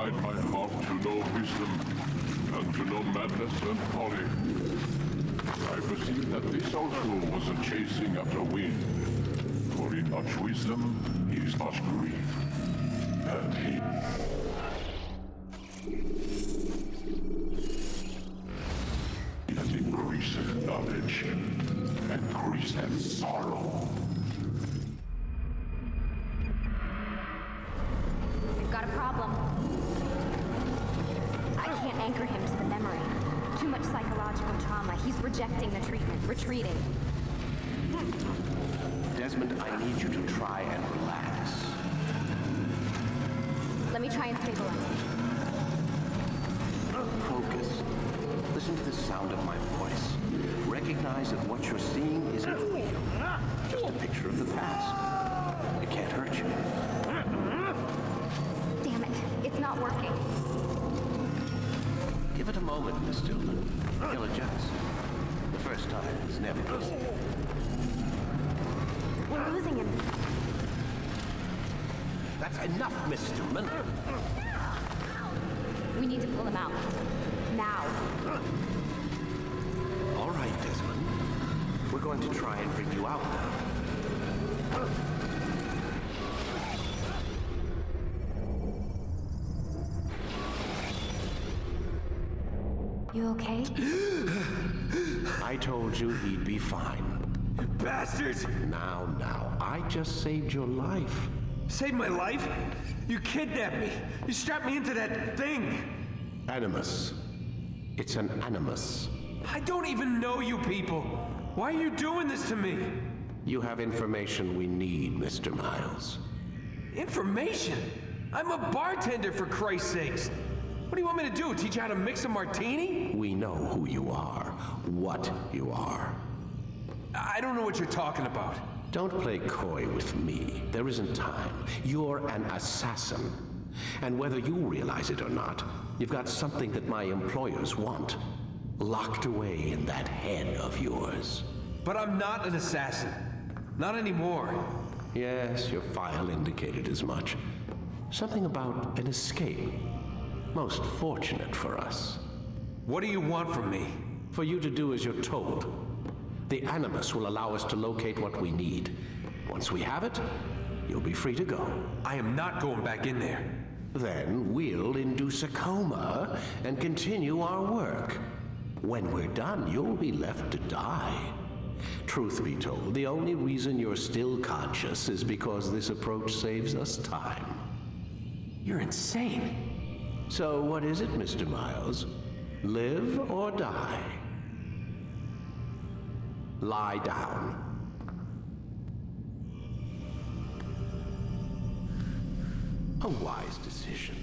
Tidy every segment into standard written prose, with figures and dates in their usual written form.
incline my heart to know wisdom, and to know madness and folly. I perceive that this also was a chasing after wind, for in much wisdom is much grief, and he... It increaseth knowledge, increaseth sorrow. Got a problem. I can't anchor him to the memory. Too much psychological trauma. He's rejecting the treatment, retreating. Desmond, I need you to try and relax. Let me try and stabilize him. Focus. Listen to the sound of my voice. Recognize that what you're seeing isn't real. Just a picture of the past. It can't hurt you. Damn it, it's not working. Give it a moment, Miss Stillman. He'll adjust. The first time is never easy. We're losing him. That's enough, Miss Stillman. We need to pull him out. Now. All right, Desmond. We're going to try and bring you out now. You okay? I told you he'd be fine. You bastards! Now, I just saved your life. Saved my life? You kidnapped me! You strapped me into that thing! Animus. It's an animus. I don't even know you people! Why are you doing this to me? You have information we need, Mr. Miles. Information? I'm a bartender, for Christ's sakes! What do you want me to do? Teach you how to mix a martini? We know who you are, what you are. I don't know what you're talking about. Don't play coy with me. There isn't time. You're an assassin. And whether you realize it or not, you've got something that my employers want. Locked away in that head of yours. But I'm not an assassin. Not anymore. Yes, your file indicated as much. Something about an escape. Most fortunate for us. What do you want from me? For you to do as you're told. The Animus will allow us to locate what we need. Once we have it, you'll be free to go. I am not going back in there. Then we'll induce a coma and continue our work. When we're done, you'll be left to die. Truth be told, the only reason you're still conscious is because this approach saves us time. You're insane. So what is it, Mr. Miles? Live or die? Lie down. A wise decision.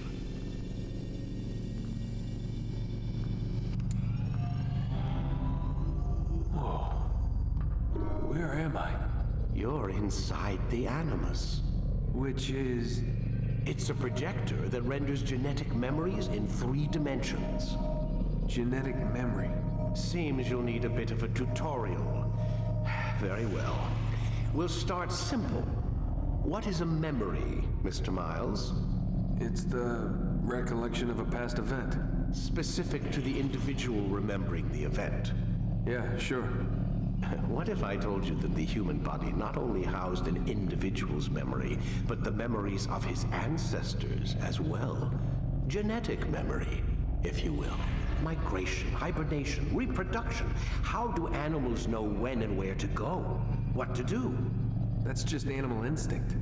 Whoa. Where am I? You're inside the Animus. Which is... It's a projector that renders genetic memories in 3 dimensions. Genetic memory. Seems you'll need a bit of a tutorial. Very well. We'll start simple. What is a memory, Mr. Miles? It's the recollection of a past event. Specific to the individual remembering the event. Yeah, sure. What if I told you that the human body not only housed an individual's memory, but the memories of his ancestors as well? Genetic memory, if you will. Migration, hibernation, reproduction. How do animals know when and where to go? What to do? That's just animal instinct.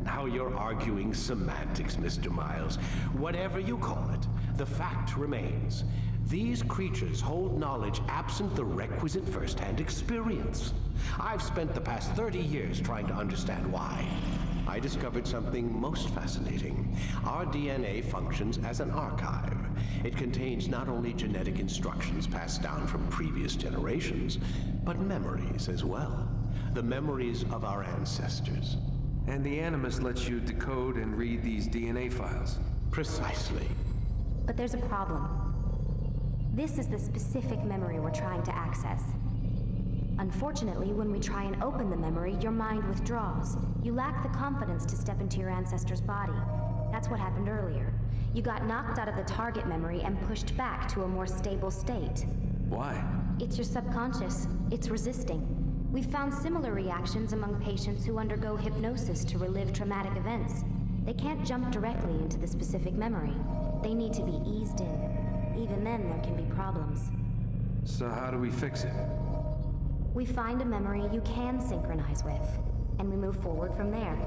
Now you're arguing semantics, Mr. Miles. Whatever you call it, the fact remains. These creatures hold knowledge absent the requisite first-hand experience. I've spent the past 30 years trying to understand why. I discovered something most fascinating. Our DNA functions as an archive. It contains not only genetic instructions passed down from previous generations, but memories as well. The memories of our ancestors. And the Animus lets you decode and read these DNA files. Precisely. But there's a problem. This is the specific memory we're trying to access. Unfortunately, when we try and open the memory, your mind withdraws. You lack the confidence to step into your ancestor's body. That's what happened earlier. You got knocked out of the target memory and pushed back to a more stable state. Why? It's your subconscious. It's resisting. We've found similar reactions among patients who undergo hypnosis to relive traumatic events. They can't jump directly into the specific memory. They need to be eased in. Even then, there can be problems. So how do we fix it? We find a memory you can synchronize with, and we move forward from there.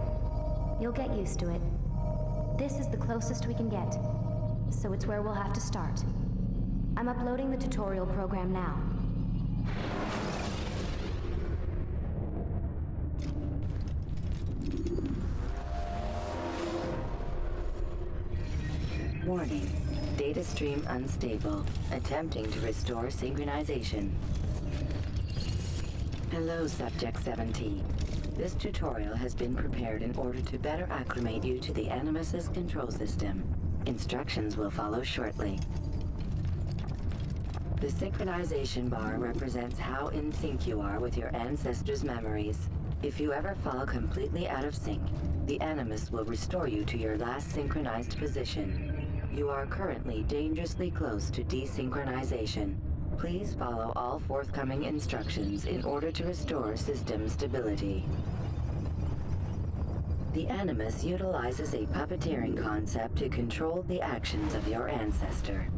You'll get used to it. This is the closest we can get, so it's where we'll have to start. I'm uploading the tutorial program now. Warning. Data stream unstable. Attempting to restore synchronization. Hello, Subject 17. This tutorial has been prepared in order to better acclimate you to the Animus's control system. Instructions will follow shortly. The synchronization bar represents how in sync you are with your ancestors' memories. If you ever fall completely out of sync, the Animus will restore you to your last synchronized position. You are currently dangerously close to desynchronization. Please follow all forthcoming instructions in order to restore system stability. The Animus utilizes a puppeteering concept to control the actions of your ancestor.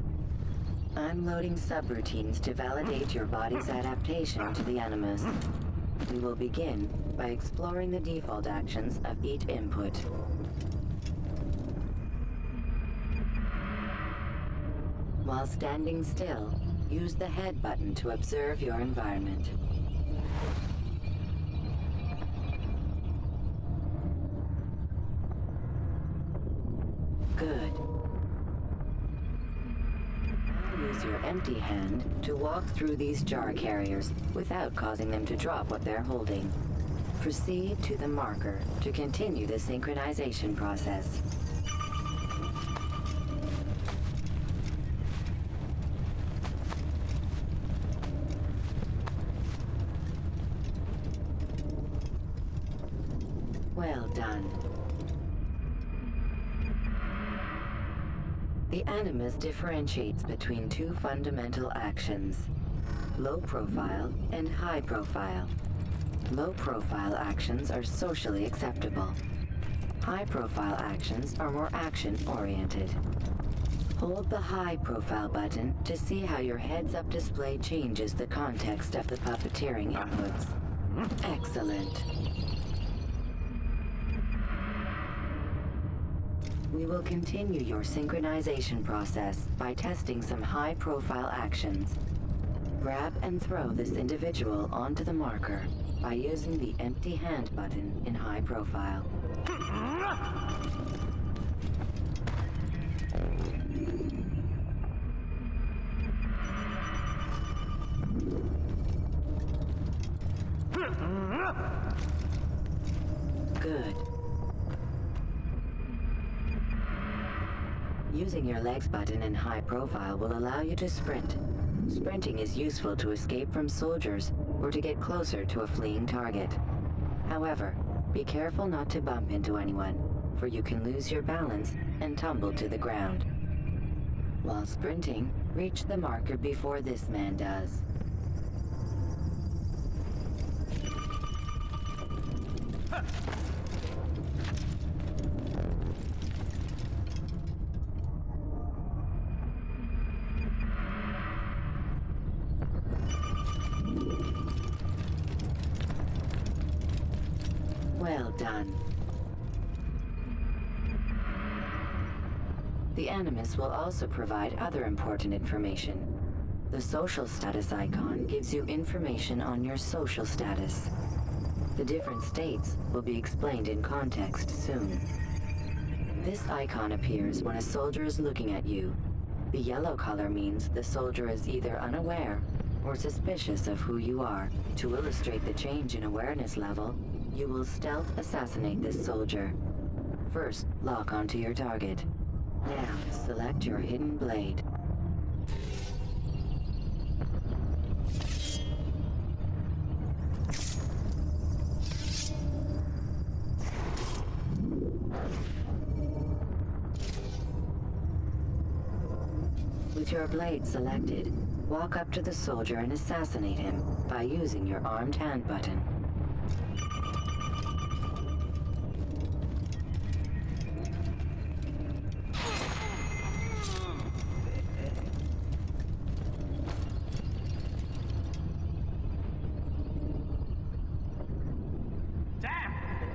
I'm loading subroutines to validate your body's adaptation to the Animus. We will begin by exploring the default actions of each input. While standing still, use the head button to observe your environment. Good. Use your empty hand to walk through these jar carriers without causing them to drop what they're holding. Proceed to the marker to continue the synchronization process. Well done. The Animus differentiates between two fundamental actions: low profile and high profile. Low profile actions are socially acceptable. High profile actions are more action oriented. Hold the high profile button to see how your heads-up display changes the context of the puppeteering inputs. Excellent. We will continue your synchronization process by testing some high-profile actions. Grab and throw this individual onto the marker by using the empty hand button in high profile. Good. Using your legs button in high profile will allow you to sprint. Sprinting is useful to escape from soldiers or to get closer to a fleeing target. However, be careful not to bump into anyone, for you can lose your balance and tumble to the ground. While sprinting, reach the marker before this man does. Well done. The Animus will also provide other important information. The social status icon gives you information on your social status. The different states will be explained in context soon. This icon appears when a soldier is looking at you. The yellow color means the soldier is either unaware or suspicious of who you are. To illustrate the change in awareness level, you will stealth assassinate this soldier. First, lock onto your target. Now, select your hidden blade. your blade selected, walk up to the soldier and assassinate him by using your armed hand button. Damn!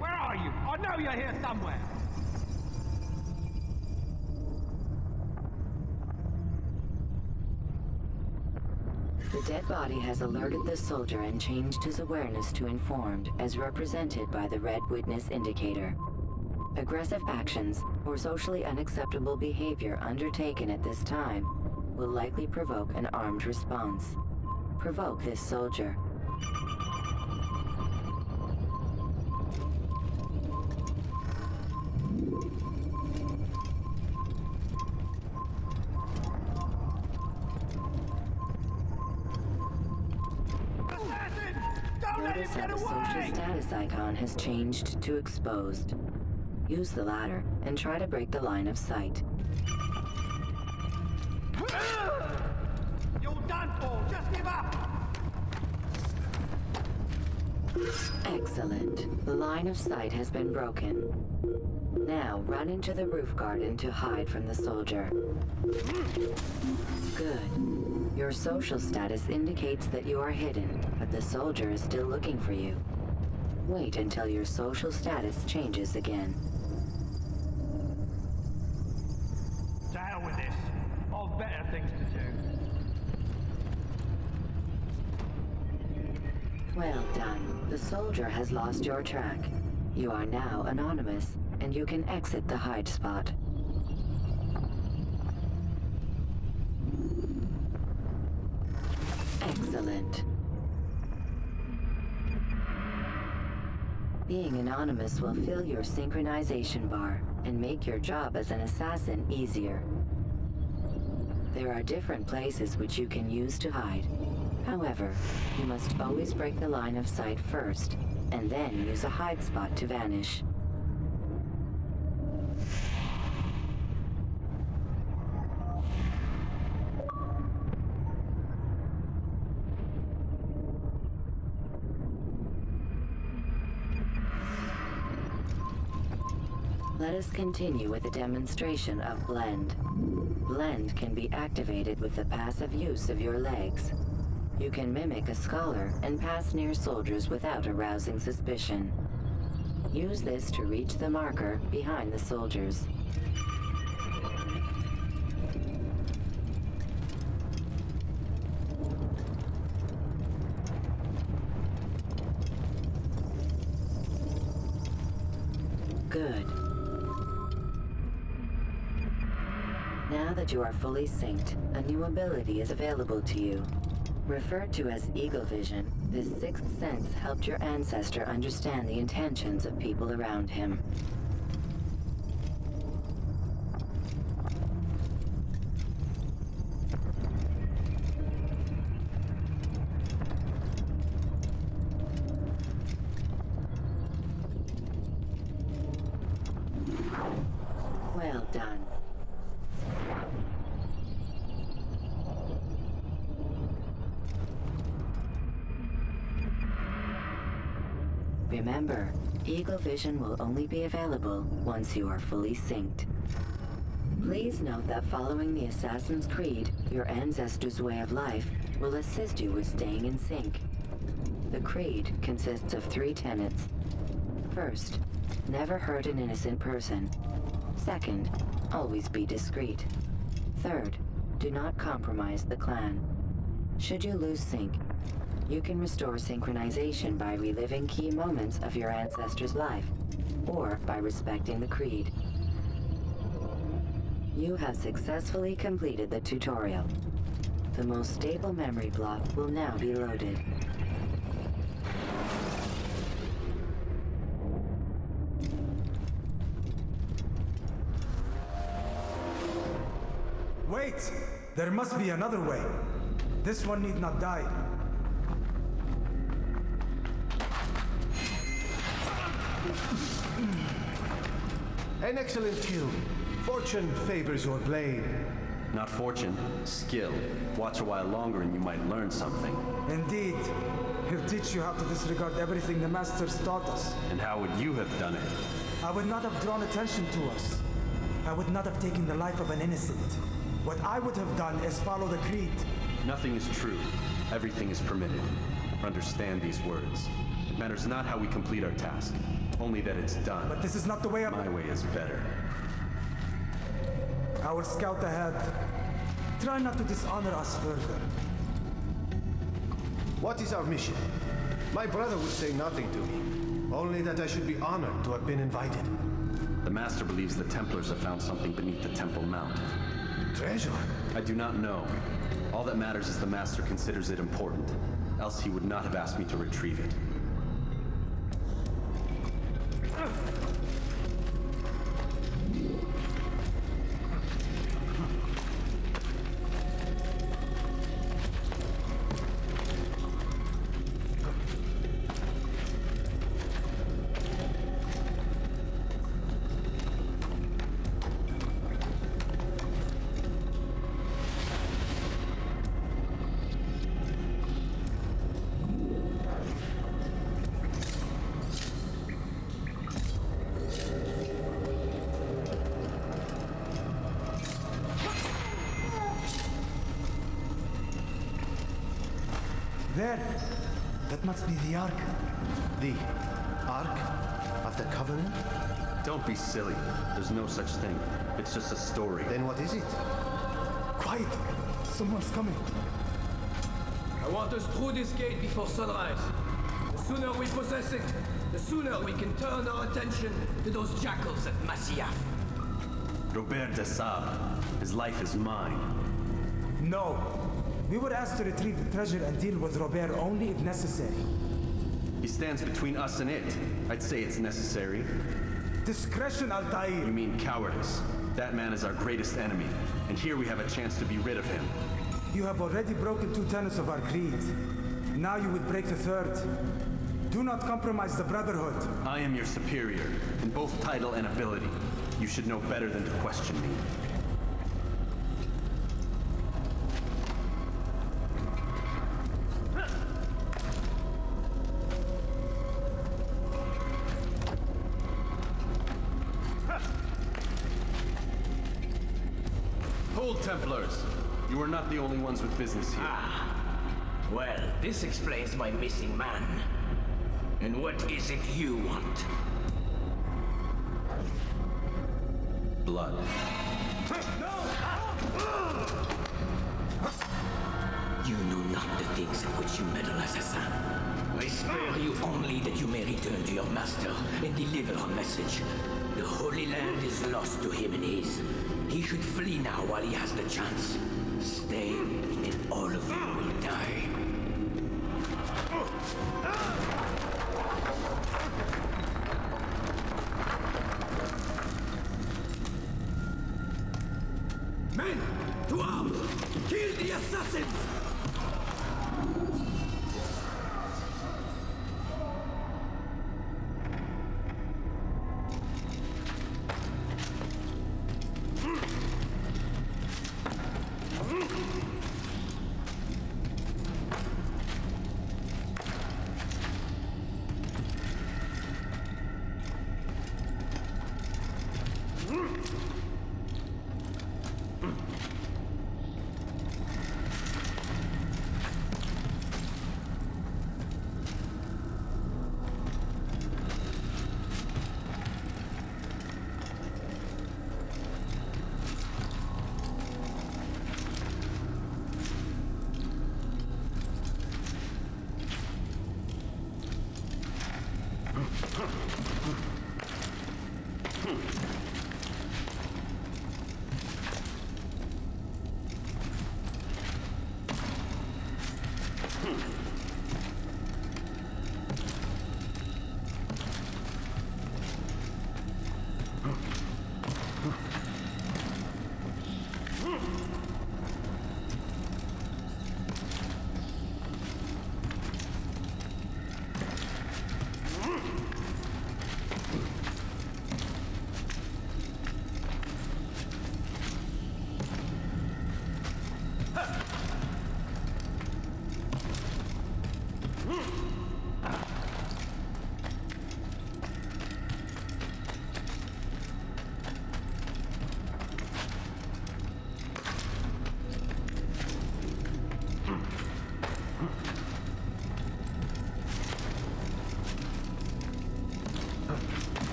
Where are you? I know you're here somewhere! The dead body has alerted the soldier and changed his awareness to informed, as represented by the red witness indicator. Aggressive actions or socially unacceptable behavior undertaken at this time will likely provoke an armed response. Provoke this soldier. Assassin! Don't let Notice him how get the social away! status icon has changed to exposed. Use the ladder and try to break the line of sight. You're done for! Just give up! Excellent. The line of sight has been broken. Now run into the roof garden to hide from the soldier. Good. Your social status indicates that you are hidden, but the soldier is still looking for you. Wait until your social status changes again. To hell with this. I've better things to do. Well done. The soldier has lost your track. You are now anonymous, and you can exit the hide spot. Excellent. Being anonymous will fill your synchronization bar and make your job as an assassin easier. There are different places which you can use to hide. However, you must always break the line of sight first, and then use a hide spot to vanish. Let us continue with a demonstration of Blend. Blend can be activated with the passive use of your legs. You can mimic a scholar and pass near soldiers without arousing suspicion. Use this to reach the marker behind the soldiers. Good. Now that you are fully synced, a new ability is available to you. Referred to as Eagle Vision, this sixth sense helped your ancestor understand the intentions of people around him. Well done. Remember, Eagle Vision will only be available once you are fully synced. Please note that following the Assassin's Creed, your ancestors' way of life will assist you with staying in sync. The Creed consists of 3 tenets. First, never hurt an innocent person. Second, always be discreet. Third, do not compromise the clan. Should you lose sync, you can restore synchronization by reliving key moments of your ancestor's life, or by respecting the Creed. You have successfully completed the tutorial. The most stable memory block will now be loaded. Wait! There must be another way. This one need not die. An excellent kill. Fortune favors your blade. Not fortune, skill. Watch a while longer and you might learn something. Indeed. He'll teach you how to disregard everything the Masters taught us. And how would you have done it? I would not have drawn attention to us. I would not have taken the life of an innocent. What I would have done is follow the creed. Nothing is true. Everything is permitted. Understand these words. It matters not how we complete our task, only that it's done. But this is not the way of... My way is better. I will scout ahead. Try not to dishonor us further. What is our mission? My brother would say nothing to me. Only that I should be honored to have been invited. The Master believes the Templars have found something beneath the Temple Mount. Treasure? I do not know. All that matters is the Master considers it important. Else he would not have asked me to retrieve it. There! That must be the Ark. The Ark of the Covenant? Don't be silly. There's no such thing. It's just a story. Then what is it? Quiet! Someone's coming. I want us through this gate before sunrise. The sooner we possess it, the sooner we can turn our attention to those jackals at Masyaf. Robert de Sable. His life is mine. No. We were asked to retrieve the treasure and deal with Robert only if necessary. He stands between us and it. I'd say it's necessary. Discretion, Altair! You mean cowardice. That man is our greatest enemy, and here we have a chance to be rid of him. You have already broken 2 tenets of our creed. Now you would break the 3rd. Do not compromise the Brotherhood. I am your superior, in both title and ability. You should know better than to question me. Hold, Templars! You are not the only ones with business here. Well, this explains my missing man. And what is it you want? Blood. You know not the things in which you meddle, assassin. I spare you only that you may return to your master and deliver a message. The Holy Land is lost to him and his. He should flee now while he has the chance. Stay, and all of you will die. Men, to arms! Kill the assassins!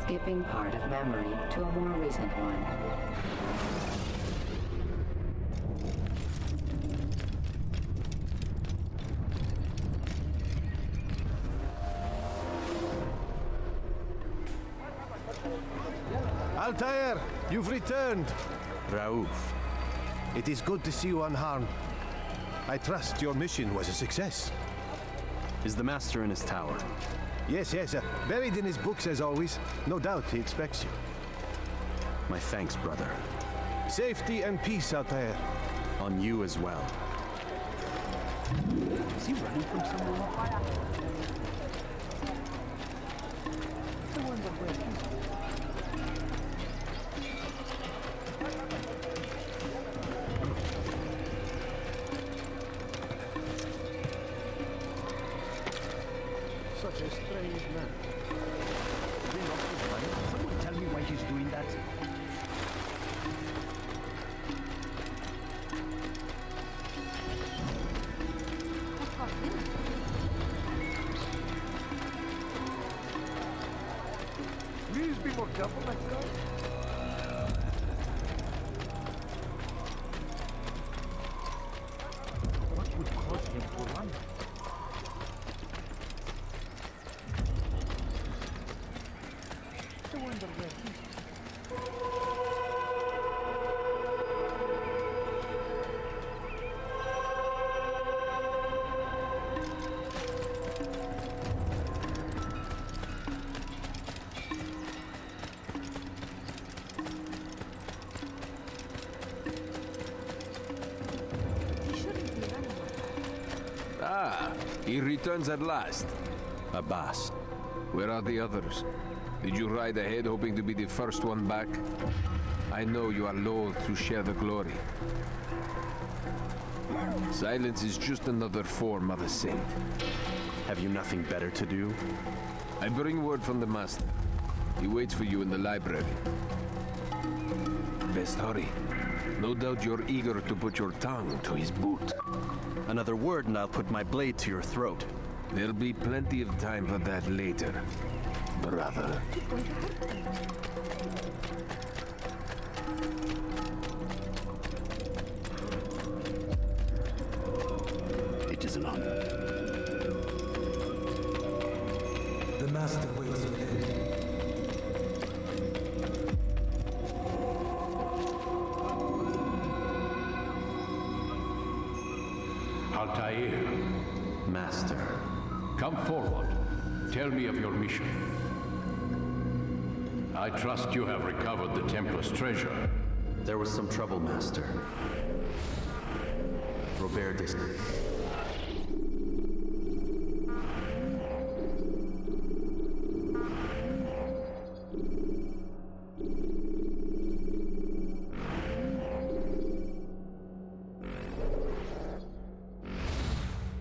Skipping part of memory to a more recent one. Altair, you've returned. Raouf. It is good to see you unharmed. I trust your mission was a success. Is the Master in his tower? Yes, buried in his books as always. No doubt he expects you. My thanks, brother. Safety and peace, Altair. On you as well. Is he running from someone? I wonder where he's... Such a strange man. Has he lost his mind? Someone tell me why he's doing that. Please be more careful next time. What would cause him to run? I wonder where he's... Ah, he returns at last. Abbas, where are the others? Did you ride ahead hoping to be the first one back? I know you are loath to share the glory. Silence is just another form of assent. Have you nothing better to do? I bring word from the Master. He waits for you in the library. Best hurry. No doubt you're eager to put your tongue to his boot. Another word and I'll put my blade to your throat. There'll be plenty of time for that later, brother. It is an honor. The Master waits within. Altair, Master. come forward. Tell me of your mission. I trust you have recovered the Templar's treasure. There was some trouble, Master. Robert Dis...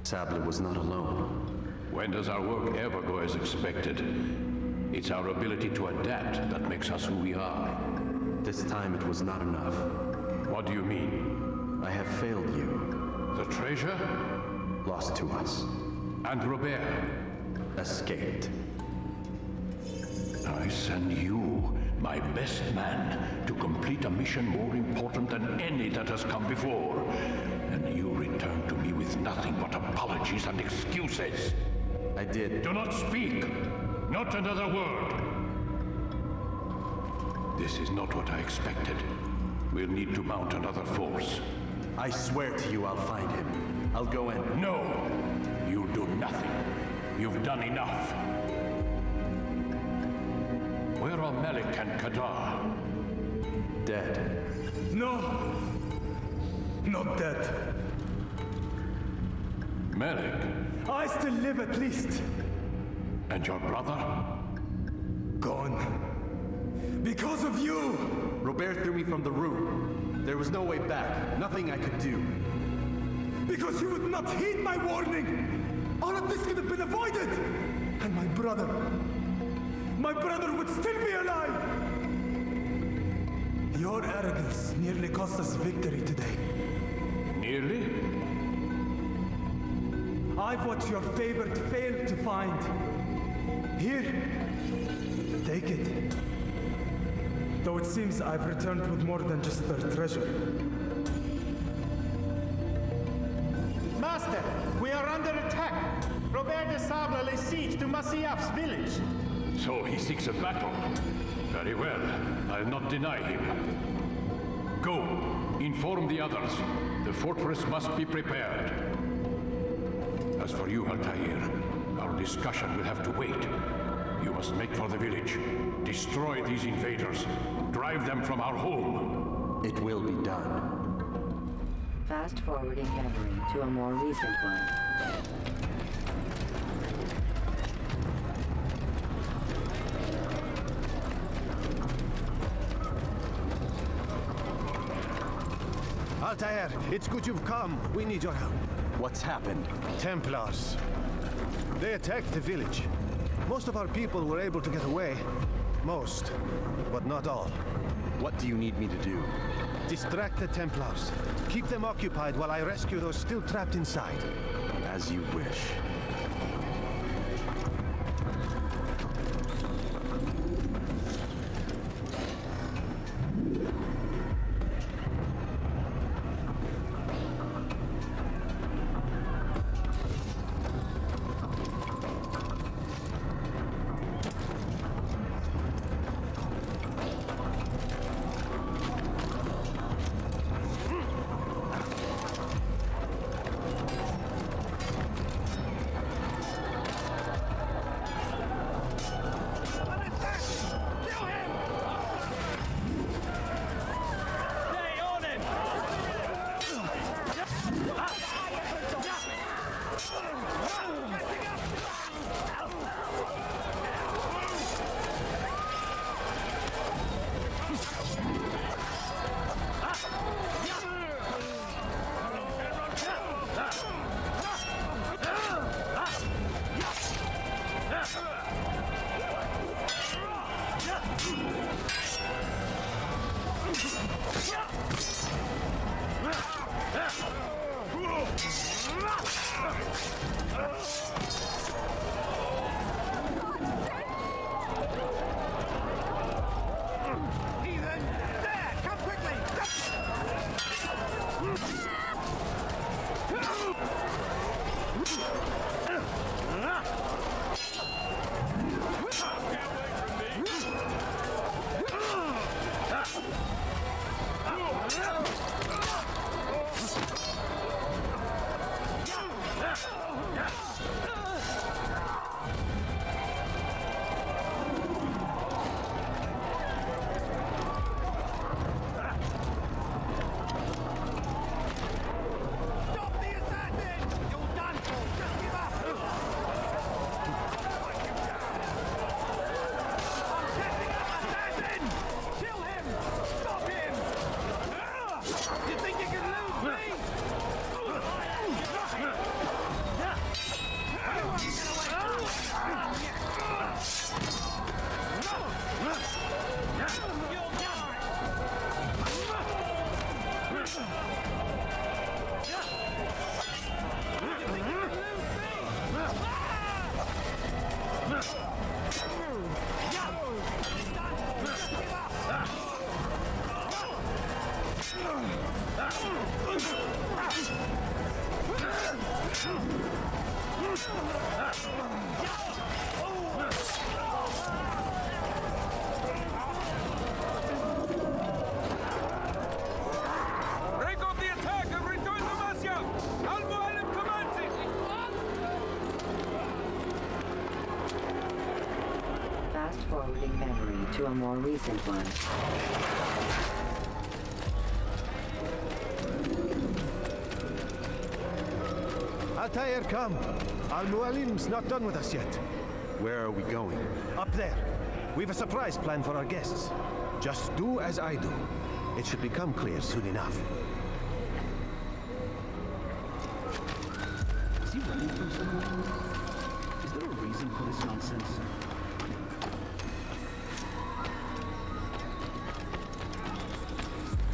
Sable was not alone. When does our work ever go as expected? It's our ability to adapt that makes us who we are. This time it was not enough. What do you mean? I have failed you. The treasure? Lost to us. And Robert? Escaped. I send you, my best man, to complete a mission more important than any that has come before. And you return to me with nothing but apologies and excuses. I did. Do not speak! Not another word! This is not what I expected. We'll need to mount another force. I swear to you I'll find him. I'll go in. No! You'll do nothing. You've done enough. Where are Melik and Kadar? Dead. No! Not dead. Melik? I still live at least. And your brother? Gone. Because of you! Robert threw me from the room. There was no way back. Nothing I could do. Because you would not heed my warning! All of this could have been avoided! And my brother would still be alive! Your arrogance nearly cost us victory today. Nearly? I've what your favorite failed to find. Here, take it. Though it seems I've returned with more than just their treasure. Master, we are under attack. Robert de Sable lays siege to Masyaf's village. So he seeks a battle. Very well. I'll not deny him. Go. Inform the others. The fortress must be prepared. As for you, Altair, our discussion will have to wait. You must make for the village. Destroy these invaders. Drive them from our home. It will be done. Fast-forwarding memory to a more recent one. Altair, it's good you've come. We need your help. What's happened? Templars. They attacked the village. Most of our people were able to get away. Most, but not all. What do you need me to do? Distract the Templars. Keep them occupied while I rescue those still trapped inside. As you wish. Fast-forwarding memory to a more recent one. Altair, come. Al-Mualim's not done with us yet. Where are we going? Up there. We've a surprise plan for our guests. Just do as I do. It should become clear soon enough. Is he running from someone? nothing for this nonsense.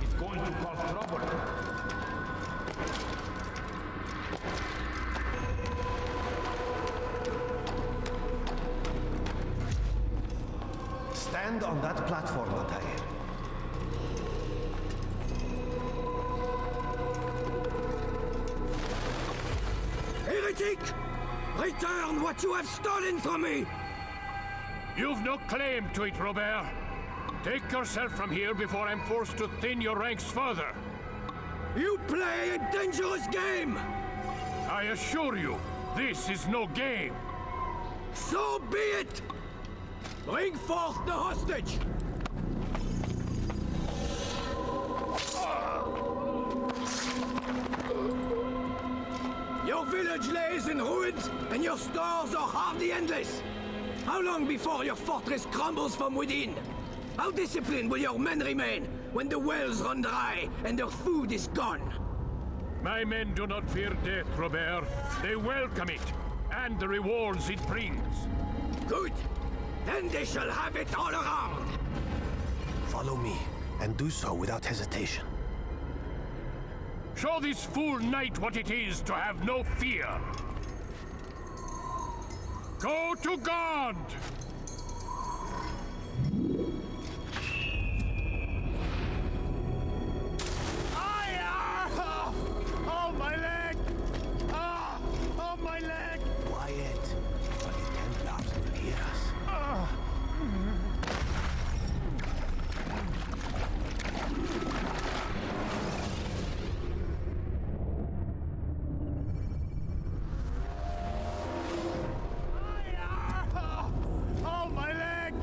It's going to cause trouble. Stand on that platform, Altair. Heretic! Return what you have stolen from me! You've no claim to it, Robert. Take yourself from here before I'm forced to thin your ranks further. You play a dangerous game! I assure you, this is no game. So be it! Bring forth the hostage! Your village lays in ruins, and your stores are hardly endless. How long before your fortress crumbles from within? How disciplined will your men remain when the wells run dry and their food is gone? My men do not fear death, Robert. They welcome it, and the rewards it brings. Good. Then they shall have it all around. Follow me, and do so without hesitation. Show this fool knight what it is to have no fear. Go to God! Oh, my leg! Oh, my leg! Quiet, or the Templars will hear us. Oh, my leg!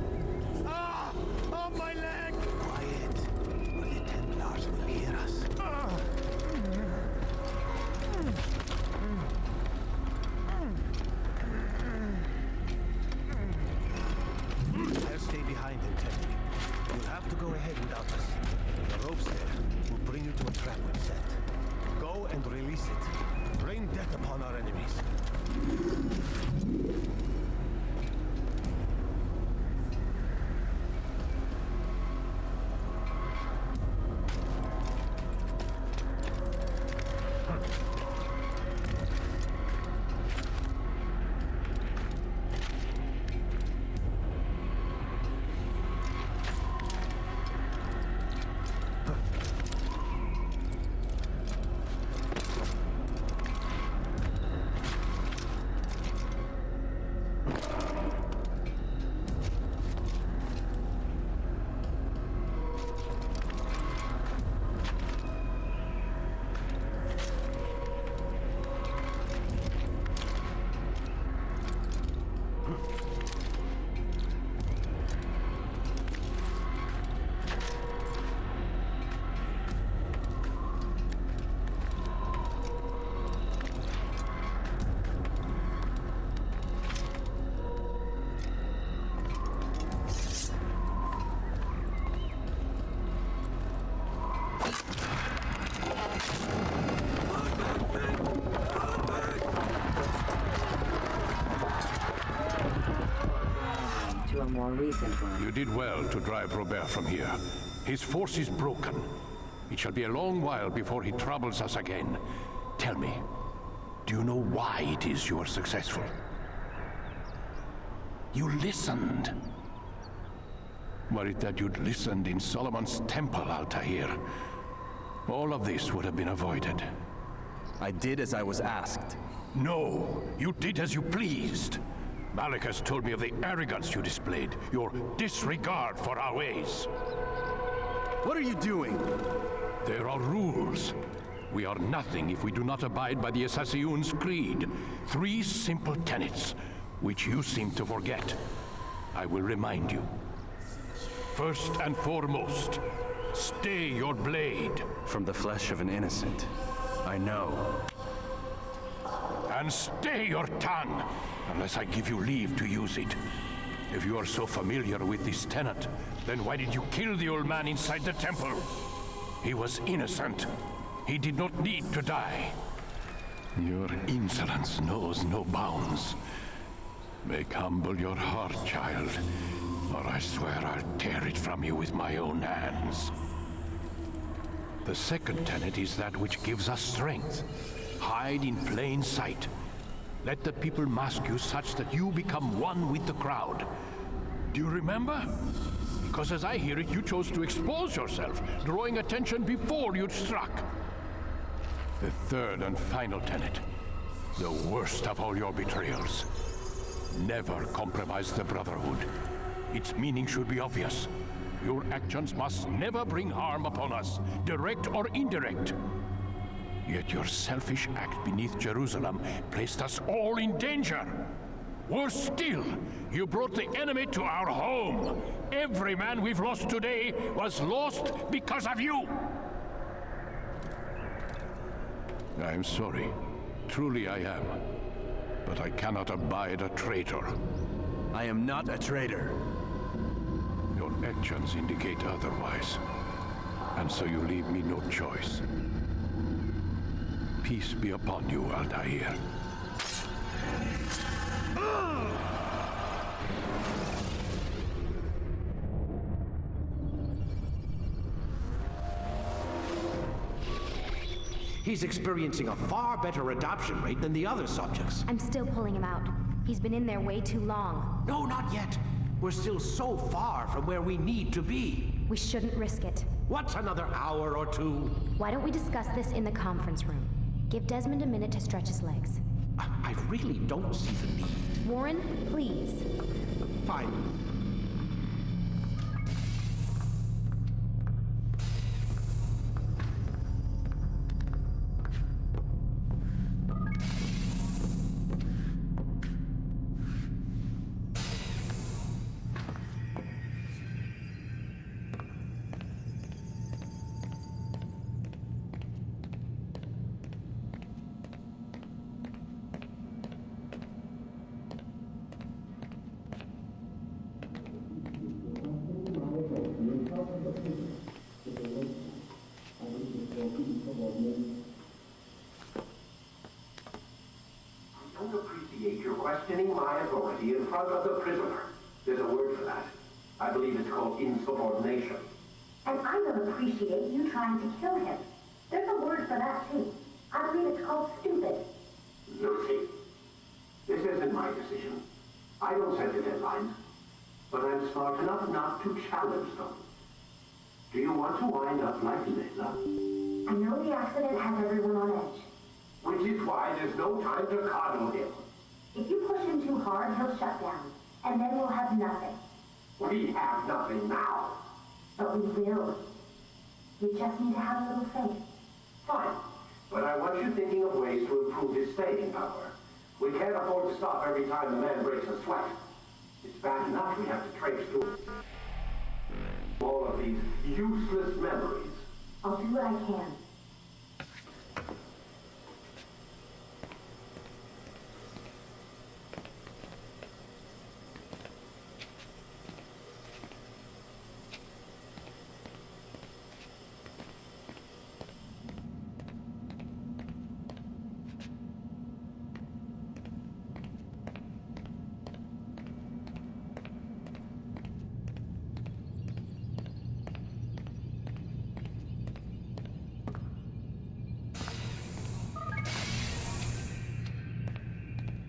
Oh, my leg! Quiet, or the Templars will hear us. They'll stay behind in Temple. You'll have to go ahead without us. The ropes there will bring you to a trap we've set. Go and release it. Rain death upon our enemies. To a more recent one. You did well to drive Robert from here. His force is broken. It shall be a long while before he troubles us again. Tell me, do you know why it is you are successful? You listened. Were it that you'd listened in Solomon's temple, Altair, all of this would have been avoided. I did as I was asked. No, you did as you pleased. Malik has told me of the arrogance you displayed, your disregard for our ways. What are you doing? There are rules. We are nothing if we do not abide by the Assassin's creed. 3 simple tenets, which you seem to forget. I will remind you. First and foremost, stay your blade. From the flesh of an innocent. I know. And stay your tongue, unless I give you leave to use it. If you are so familiar with this tenet, then why did you kill the old man inside the temple? He was innocent. He did not need to die. Your insolence knows no bounds. Make humble your heart, child, or I swear I'll tear it from you with my own hands. The second tenet is that which gives us strength. Hide in plain sight. Let the people mask you such that you become one with the crowd. Do you remember? Because as I hear it, you chose to expose yourself, drawing attention before you'd struck. The third and final tenet. The worst of all your betrayals. Never compromise the Brotherhood. Its meaning should be obvious. Your actions must never bring harm upon us, direct or indirect. Yet your selfish act beneath Jerusalem placed us all in danger. Worse still, you brought the enemy to our home. Every man we've lost today was lost because of you. I'm sorry. Truly I am. But I cannot abide a traitor. I am not a traitor. Your actions indicate otherwise. And so you leave me no choice. Peace be upon you, Altair. He's experiencing a far better adoption rate than the other subjects. I'm still pulling him out. He's been in there way too long. No, not yet. We're still so far from where we need to be. We shouldn't risk it. What's another hour or two? Why don't we discuss this in the conference room? Give Desmond a minute to stretch his legs. I really don't see the need. Warren, please. Fine. Questioning my authority in front of the prisoner. There's a word for that. I believe it's called insubordination. And I don't appreciate you trying to kill him. There's a word for that, too. I believe it's called stupid. Lucy, this isn't my decision. I don't set the deadlines. But I'm smart enough not to challenge them. Do you want to wind up like Layla? I know the accident has everyone on edge. Which is why there's no time to coddle him. If you push him too hard, he'll shut down. And then we'll have nothing. We have nothing now. But we will. You just need to have a little faith. Fine. But I want you thinking of ways to improve his staying power. We can't afford to stop every time the man breaks a sweat. It's bad enough we have to trace through all of these useless memories. I'll do what I can.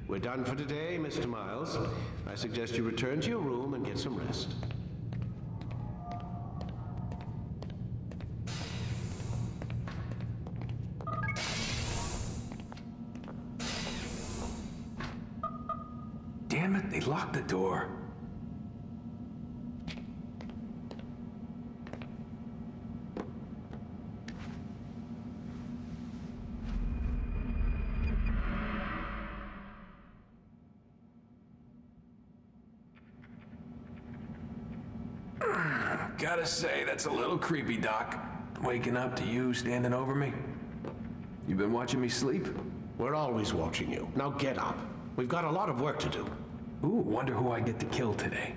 We're done for today, Mr. Miles. I suggest you return to your room and get some rest. Damn it, they locked the door. Gotta say, that's a little creepy, Doc. Waking up to you standing over me. You been watching me sleep? We're always watching you. Now get up. We've got a lot of work to do. Ooh, wonder who I get to kill today.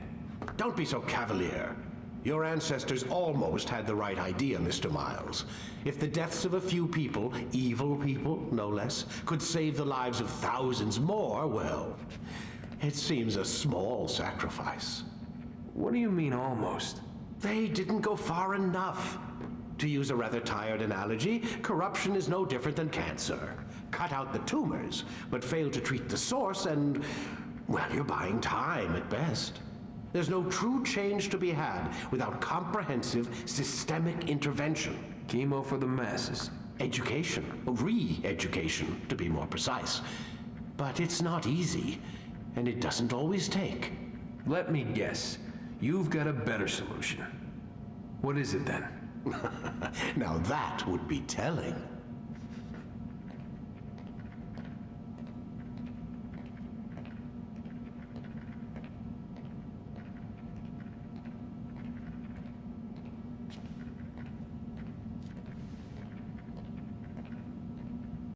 Don't be so cavalier. Your ancestors almost had the right idea, Mr. Miles. If the deaths of a few people, evil people, no less, could save the lives of thousands more, well, It seems a small sacrifice. What do you mean, almost? They didn't go far enough. To use a rather tired analogy, corruption is no different than cancer. Cut out the tumors, but fail to treat the source and, well, you're buying time at best. There's no true change to be had without comprehensive, systemic intervention. Chemo for the masses. Education. Re-education, to be more precise. But it's not easy, and it doesn't always take. Let me guess. You've got a better solution. What is it then? Now that would be telling.